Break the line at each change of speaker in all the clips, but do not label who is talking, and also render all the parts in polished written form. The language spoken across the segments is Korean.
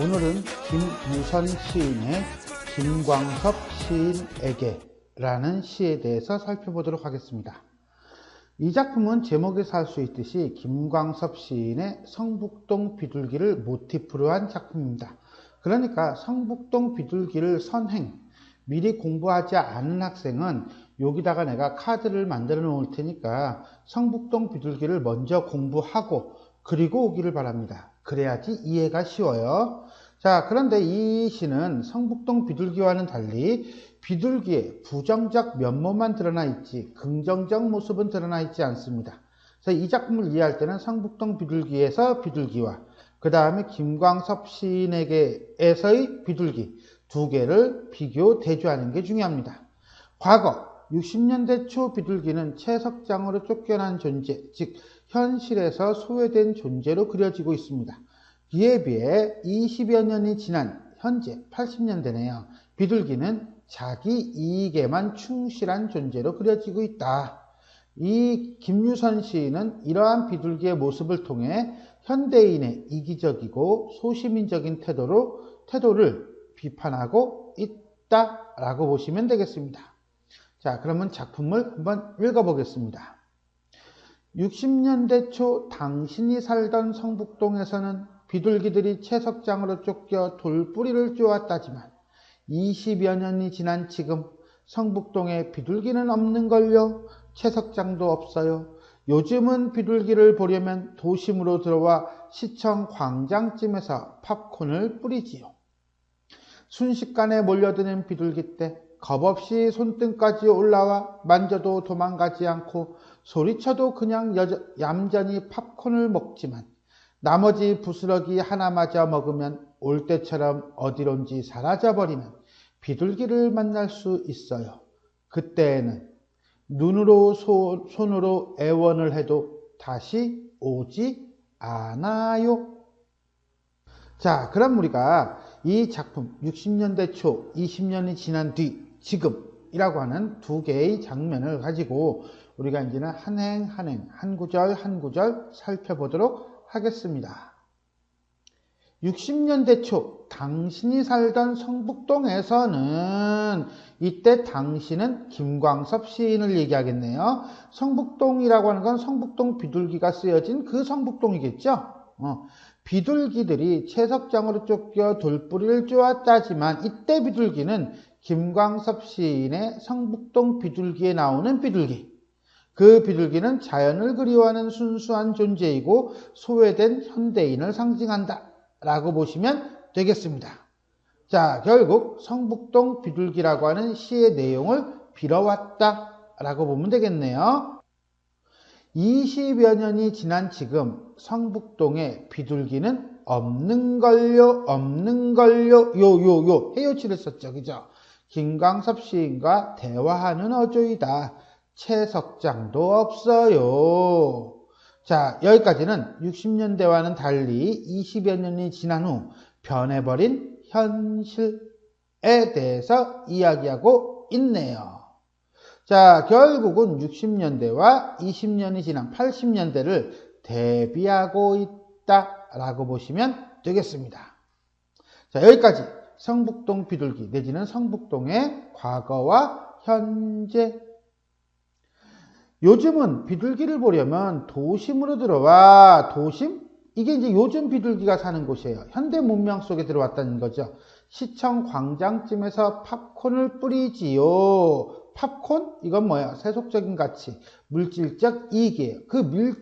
오늘은 김유선 시인의 김광섭 시인에게 라는 시에 대해서 살펴보도록 하겠습니다. 이 작품은 제목에서 알 수 있듯이 김광섭 시인의 성북동 비둘기를 모티프로 한 작품입니다. 그러니까 성북동 비둘기를 선행, 미리 공부하지 않은 학생은 여기다가 내가 카드를 만들어 놓을 테니까 성북동 비둘기를 먼저 공부하고 그리고 오기를 바랍니다. 그래야지 이해가 쉬워요. 자, 그런데 이 시는 성북동 비둘기와는 달리 비둘기의 부정적 면모만 드러나 있지 긍정적 모습은 드러나 있지 않습니다. 그래서 이 작품을 이해할 때는 성북동 비둘기에서 비둘기와 그 다음에 김광섭 시인에게에서의 비둘기 두 개를 비교 대조하는 게 중요합니다. 과거 60년대 초 비둘기는 채석장으로 쫓겨난 존재, 즉 현실에서 소외된 존재로 그려지고 있습니다. 이에 비해 20여 년이 지난 현재 80년대네요. 비둘기는 자기 이익에만 충실한 존재로 그려지고 있다. 이 김유선 시인은 이러한 비둘기의 모습을 통해 현대인의 이기적이고 소시민적인 태도를 비판하고 있다라고 보시면 되겠습니다. 자, 그러면 작품을 한번 읽어보겠습니다. 60년대 초 당신이 살던 성북동에서는 비둘기들이 채석장으로 쫓겨 돌뿌리를 쪼았다지만 20여 년이 지난 지금 성북동에 비둘기는 없는걸요. 채석장도 없어요. 요즘은 비둘기를 보려면 도심으로 들어와 시청 광장쯤에서 팝콘을 뿌리지요. 순식간에 몰려드는 비둘기 때 겁없이 손등까지 올라와 만져도 도망가지 않고 소리쳐도 그냥 얌전히 팝콘을 먹지만 나머지 부스러기 하나마저 먹으면 올 때처럼 어디론지 사라져버리는 비둘기를 만날 수 있어요. 그때에는 눈으로 손으로 애원을 해도 다시 오지 않아요. 자, 그럼 우리가 이 작품 60년대 초 20년이 지난 뒤 지금이라고 하는 두 개의 장면을 가지고 우리가 이제는 한 구절 한 구절 살펴보도록 하겠습니다. 60년대 초 당신이 살던 성북동에서는 이때 당신은 김광섭 시인을 얘기하겠네요. 성북동이라고 하는 건 성북동 비둘기가 쓰여진 그 성북동이겠죠. 비둘기들이 채석장으로 쫓겨 돌뿌리를 쪼았다지만 이때 비둘기는 김광섭 시인의 성북동 비둘기에 나오는 비둘기. 그 비둘기는 자연을 그리워하는 순수한 존재이고 소외된 현대인을 상징한다 라고 보시면 되겠습니다. 자, 결국 성북동 비둘기라고 하는 시의 내용을 빌어왔다 라고 보면 되겠네요. 20여 년이 지난 지금 성북동에 비둘기는 없는걸요 헤요치를 썼죠. 그죠? 김광섭 시인과 대화하는 어조이다. 채석장도 없어요. 자, 여기까지는 60년대와는 달리 20여 년이 지난 후 변해버린 현실에 대해서 이야기하고 있네요. 자, 결국은 60년대와 20년이 지난 80년대를 대비하고 있다라고 보시면 되겠습니다. 자, 여기까지 성북동 비둘기 내지는 성북동의 과거와 현재. 요즘은 비둘기를 보려면 도심으로 들어와. 도심? 이게 이제 요즘 비둘기가 사는 곳이에요. 현대 문명 속에 들어왔다는 거죠. 시청 광장쯤에서 팝콘을 뿌리지요. 팝콘? 이건 뭐야? 세속적인 가치, 물질적 이익이에요. 그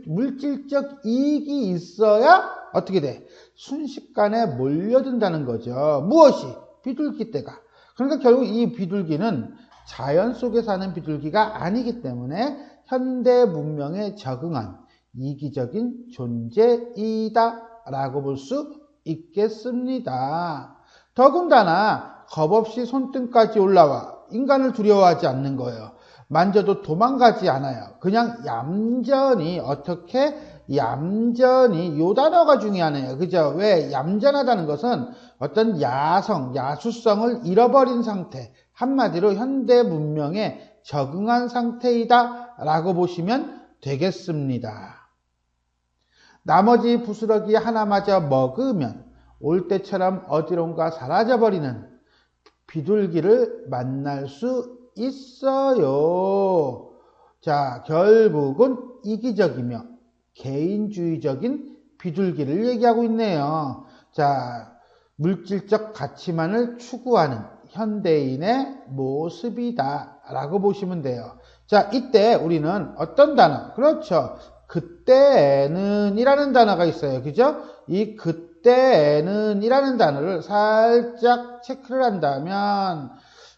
물질적 이익이 있어야 어떻게 돼? 순식간에 몰려든다는 거죠. 무엇이? 비둘기 떼가. 그러니까 결국 이 비둘기는 자연 속에 사는 비둘기가 아니기 때문에 현대 문명에 적응한 이기적인 존재이다 라고 볼 수 있겠습니다. 더군다나 겁없이 손등까지 올라와 인간을 두려워하지 않는 거예요. 만져도 도망가지 않아요. 그냥 얌전히, 어떻게 얌전히, 요 단어가 중요하네요. 그죠? 왜? 얌전하다는 것은 어떤 야수성을 잃어버린 상태, 한마디로 현대 문명에 적응한 상태이다 라고 보시면 되겠습니다. 나머지 부스러기 하나마저 먹으면 올 때처럼 어디론가 사라져버리는 비둘기를 만날 수 있어요. 자, 결국은 이기적이며 개인주의적인 비둘기를 얘기하고 있네요. 자, 물질적 가치만을 추구하는 현대인의 모습이다 라고 보시면 돼요. 자, 이때 우리는 어떤 단어? 그렇죠. 그때는 이라는 단어가 있어요. 그죠? 이 그때는 이라는 단어를 살짝 체크를 한다면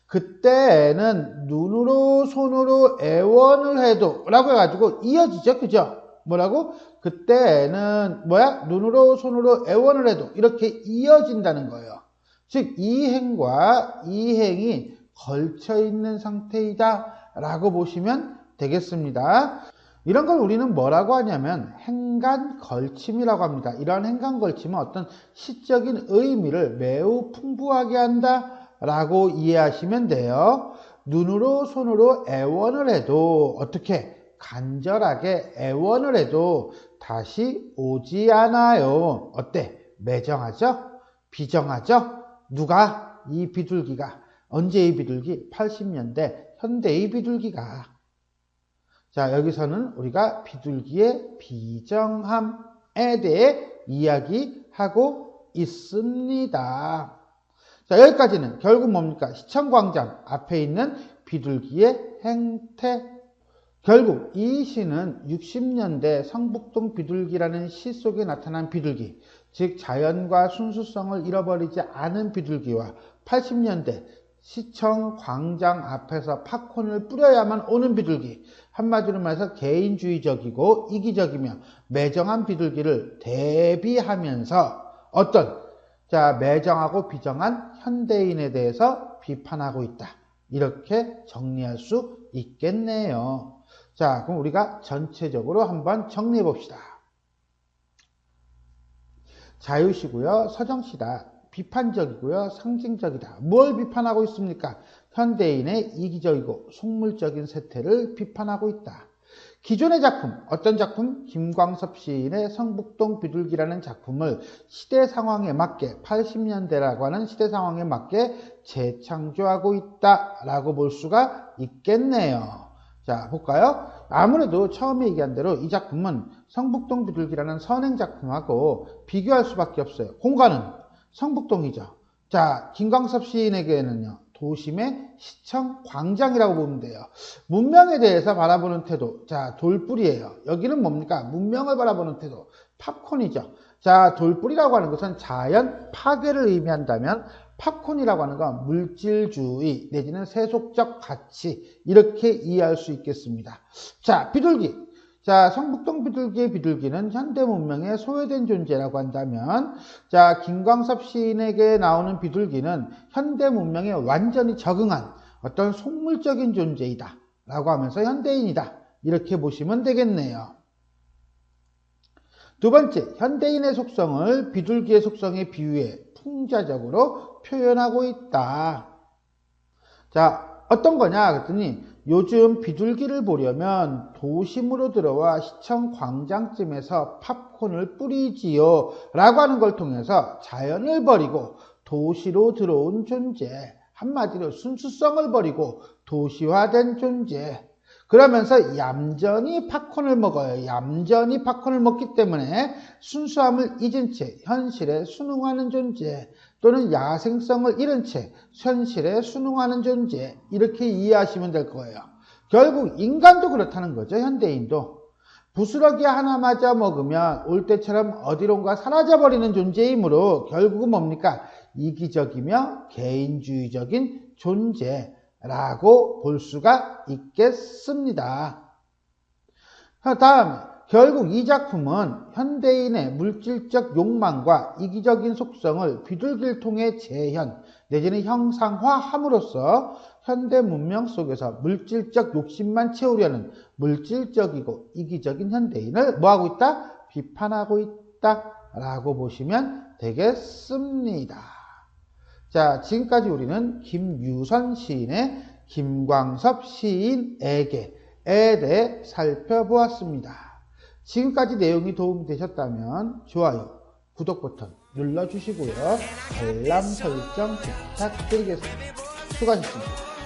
그때는 눈으로 손으로 애원을 해도 라고 해가지고 이어지죠. 그죠? 뭐라고? 그때는 눈으로 손으로 애원을 해도 이렇게 이어진다는 거예요. 즉 이 행과 이 행이 걸쳐 있는 상태이다 라고 보시면 되겠습니다. 이런 걸 우리는 뭐라고 하냐면 행간걸침이라고 합니다. 이런 행간걸침은 어떤 시적인 의미를 매우 풍부하게 한다 라고 이해하시면 돼요. 눈으로 손으로 애원을 해도 어떻게 간절하게 애원을 해도 다시 오지 않아요. 어때? 매정하죠? 비정하죠? 누가? 이 비둘기가. 언제의 비둘기? 80년대 현대의 비둘기가. 자, 여기서는 우리가 비둘기의 비정함에 대해 이야기하고 있습니다. 자, 여기까지는 결국 뭡니까? 시청광장 앞에 있는 비둘기의 행태. 결국 이 시는 60년대 성북동 비둘기라는 시 속에 나타난 비둘기, 즉 자연과 순수성을 잃어버리지 않은 비둘기와 80년대 시청 광장 앞에서 팝콘을 뿌려야만 오는 비둘기, 한마디로 말해서 개인주의적이고 이기적이며 매정한 비둘기를 대비하면서 매정하고 비정한 현대인에 대해서 비판하고 있다. 이렇게 정리할 수 있겠네요. 자, 그럼 우리가 전체적으로 한번 정리해 봅시다. 자유시고요, 서정시다. 비판적이고요, 상징적이다. 뭘 비판하고 있습니까? 현대인의 이기적이고 속물적인 세태를 비판하고 있다. 기존의 작품, 어떤 작품? 김광섭 시인의 성북동 비둘기라는 작품을 시대 상황에 맞게, 80년대라고 하는 시대 상황에 맞게 재창조하고 있다라고 볼 수가 있겠네요. 자, 볼까요? 아무래도 처음에 얘기한 대로 이 작품은 성북동 비둘기라는 선행 작품하고 비교할 수밖에 없어요. 공간은 성북동이죠. 자, 김광섭 시인에게는요, 도심의 시청 광장이라고 보면 돼요. 문명에 대해서 바라보는 태도. 자, 돌뿌리예요. 여기는 뭡니까? 문명을 바라보는 태도. 팝콘이죠. 자, 돌뿌리라고 하는 것은 자연 파괴를 의미한다면 팝콘이라고 하는 건 물질주의 내지는 세속적 가치, 이렇게 이해할 수 있겠습니다. 자, 비둘기. 자, 성북동 비둘기의 비둘기는 현대 문명에 소외된 존재라고 한다면, 자, 김광섭 시인에게 나오는 비둘기는 현대 문명에 완전히 적응한 어떤 속물적인 존재이다 라고 하면서 현대인이다, 이렇게 보시면 되겠네요. 두 번째, 현대인의 속성을 비둘기의 속성에 비유해 풍자적으로 표현하고 있다. 자, 어떤 거냐 그랬더니 요즘 비둘기를 보려면 도심으로 들어와 시청 광장쯤에서 팝콘을 뿌리지요 라고 하는 걸 통해서 자연을 버리고 도시로 들어온 존재, 한마디로 순수성을 버리고 도시화된 존재, 그러면서 얌전히 팝콘을 먹어요. 얌전히 팝콘을 먹기 때문에 순수함을 잊은 채 현실에 순응하는 존재, 또는 야생성을 잃은 채 현실에 순응하는 존재, 이렇게 이해하시면 될 거예요. 결국 인간도 그렇다는 거죠. 현대인도. 부스러기 하나마저 먹으면 올 때처럼 어디론가 사라져버리는 존재이므로 결국은 뭡니까? 이기적이며 개인주의적인 존재라고 볼 수가 있겠습니다. 다음에 결국 이 작품은 현대인의 물질적 욕망과 이기적인 속성을 비둘기를 통해 재현 내지는 형상화함으로써 현대 문명 속에서 물질적 욕심만 채우려는 물질적이고 이기적인 현대인을 뭐하고 있다? 비판하고 있다라고 보시면 되겠습니다. 자, 지금까지 우리는 김유선 시인의 김광섭 시인에게에 대해 살펴보았습니다. 지금까지 내용이 도움이 되셨다면 좋아요, 구독 버튼 눌러주시고요. 알람 설정 부탁드리겠습니다. 수고하셨습니다.